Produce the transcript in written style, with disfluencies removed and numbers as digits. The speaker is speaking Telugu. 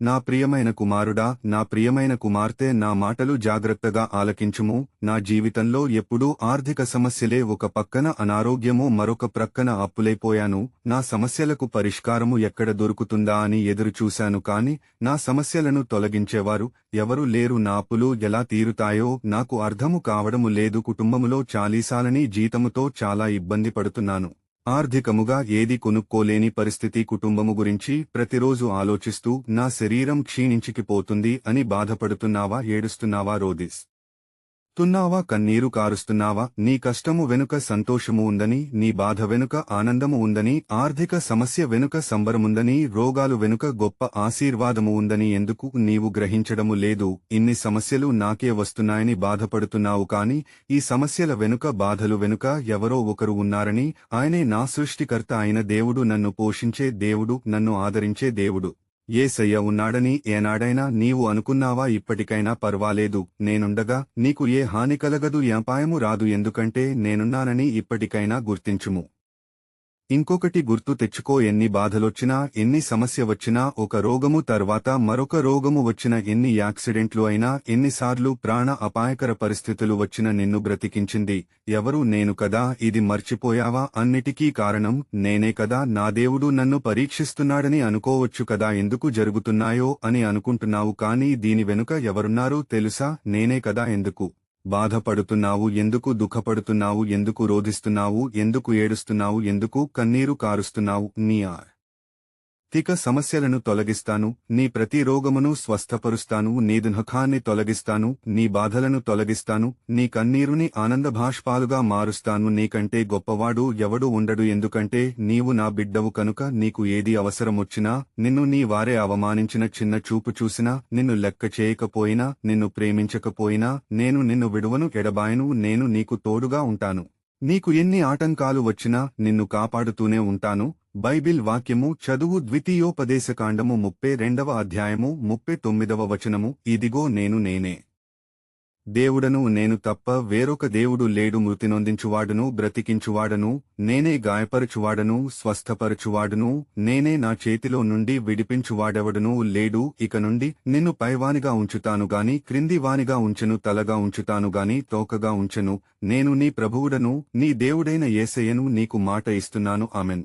నా ప్రియమైన కుమారుడా, నా ప్రియమైన కుమార్తె, నా మాటలు జాగ్రత్తగా ఆలకించుము. నా జీవితంలో ఎప్పుడూ ఆర్థిక సమస్యలే, ఒక పక్కన అనారోగ్యము, మరొక ప్రక్కన అప్పులైపోయాను. నా సమస్యలకు పరిష్కారము ఎక్కడ దొరుకుతుందా అని ఎదురుచూశాను, కాని నా సమస్యలను తొలగించేవారు ఎవరు లేరు. నా అప్పులు ఎలా తీరుతాయో నాకు అర్థము కావడము లేదు. కుటుంబములో చాలీసాలని జీతముతో చాలా ఇబ్బంది పడుతున్నాను. ఆర్థికముగా ఏది కొనుక్కోలేని పరిస్థితి. కుటుంబము గురించి ప్రతిరోజు ఆలోచిస్తూ నా శరీరం క్షీణించికిపోతుంది అని బాధపడుతున్నావా? ఏడుస్తున్నావా? తున్నావా? కన్నీరు కారుస్తున్నావా? నీ కష్టము వెనుక సంతోషము ఉందని, నీ బాధ వెనుక ఆనందము ఉందని, ఆర్థిక సమస్య వెనుక సంబరముందని, రోగాలు వెనుక గొప్ప ఆశీర్వాదము ఉందని ఎందుకు నీవు గ్రహించడము లేదు? ఇన్ని సమస్యలు నాకే వస్తున్నాయని బాధపడుతున్నావు, కాని ఈ సమస్యల వెనుక, బాధలు వెనుక ఎవరో ఒకరు ఉన్నారని, ఆయనే నా సృష్టికర్త అయిన దేవుడు, నన్ను పోషించే దేవుడు, నన్ను ఆదరించే దేవుడు యేసయ్య ఉన్నాడని ఏనాడైనా నీవు అనుకున్నావా? ఇప్పటికైనా పర్వాలేదు, నేనుండగా నీకు ఏ హాని కలగదు, అపాయము రాదు, ఎందుకంటే నేనున్నానని ఇప్పటికైనా గుర్తించుము. ఇంకొకటి గుర్తు తెచ్చుకో, ఎన్ని బాధలొచ్చినా, ఎన్ని సమస్య వచ్చినా, ఒక రోగము తర్వాత మరొక రోగము వచ్చిన, ఎన్ని యాక్సిడెంట్లు అయినా, ఎన్నిసార్లు ప్రాణ అపాయకర పరిస్థితులు వచ్చిన నిన్ను బ్రతికించింది ఎవరు? నేను కదా. ఇది మర్చిపోయావా? అన్నిటికీ కారణం నేనే కదా. నా దేవుడు నన్ను పరీక్షిస్తున్నాడని అనుకోవచ్చు కదా. ఎందుకు జరుగుతున్నాయో అని అనుకుంటున్నావు, కానీ దీని వెనుక ఎవరున్నారో తెలుసా? నేనే కదా. ఎందుకు బాధపడుతున్నావు? ఎందుకు దుఃఖపడుతున్నావు? ఎందుకు రోధిస్తున్నావు? ఎందుకు ఏడుస్తున్నావు? ఎందుకు కన్నీరు కారుస్తున్నావు? నీ ఆర్థిక సమస్యలను తొలగిస్తాను, నీ ప్రతి రోగమును స్వస్థపరుస్తాను, నీ దుఃఖాన్ని తొలగిస్తాను, నీ బాధలను తొలగిస్తాను, నీ కన్నీరుని ఆనందభాష్పాలుగా మారుస్తాను. నీకంటే గొప్పవాడు ఎవడు ఉండడు, ఎందుకంటే నీవు నా బిడ్డవు కనుక. నీకు ఏది అవసరమొచ్చినా, నిన్ను నీ వారే అవమానించిన, చిన్న చూపు చూసినా, నిన్ను లెక్క చేయకపోయినా, నిన్ను ప్రేమించకపోయినా, నేను నిన్ను విడువను, ఎడబాయను. నేను నీకు తోడుగా ఉంటాను. నీకు ఎన్ని ఆటంకాలు వచ్చినా నిన్ను కాపాడుతూనే ఉంటాను. బైబిల్ వాక్యము చదువు. ద్వితీయోపదేశకాండము 32వ అధ్యాయము 39వ వచనము. ఇదిగో నేనే దేవుడను, నేను తప్ప వేరొక దేవుడు లేడు. మృతి నొందించువాడును, బ్రతికించువాడను నేనే, గాయపరచువాడను, స్వస్థపరచువాడును నేనే, నా చేతిలో నుండి విడిపించువాడెవడునూ లేడు. ఇక నుండి నిన్ను పైవానిగా ఉంచుతాను గాని క్రిందివానిగా ఉంచెను, తలగా ఉంచుతాను గాని తోకగా ఉంచెను. నేను నీ ప్రభువుడను, నీ దేవుడైన యేసయ్యను నీకు మాట ఇస్తున్నాను. ఆమెన్.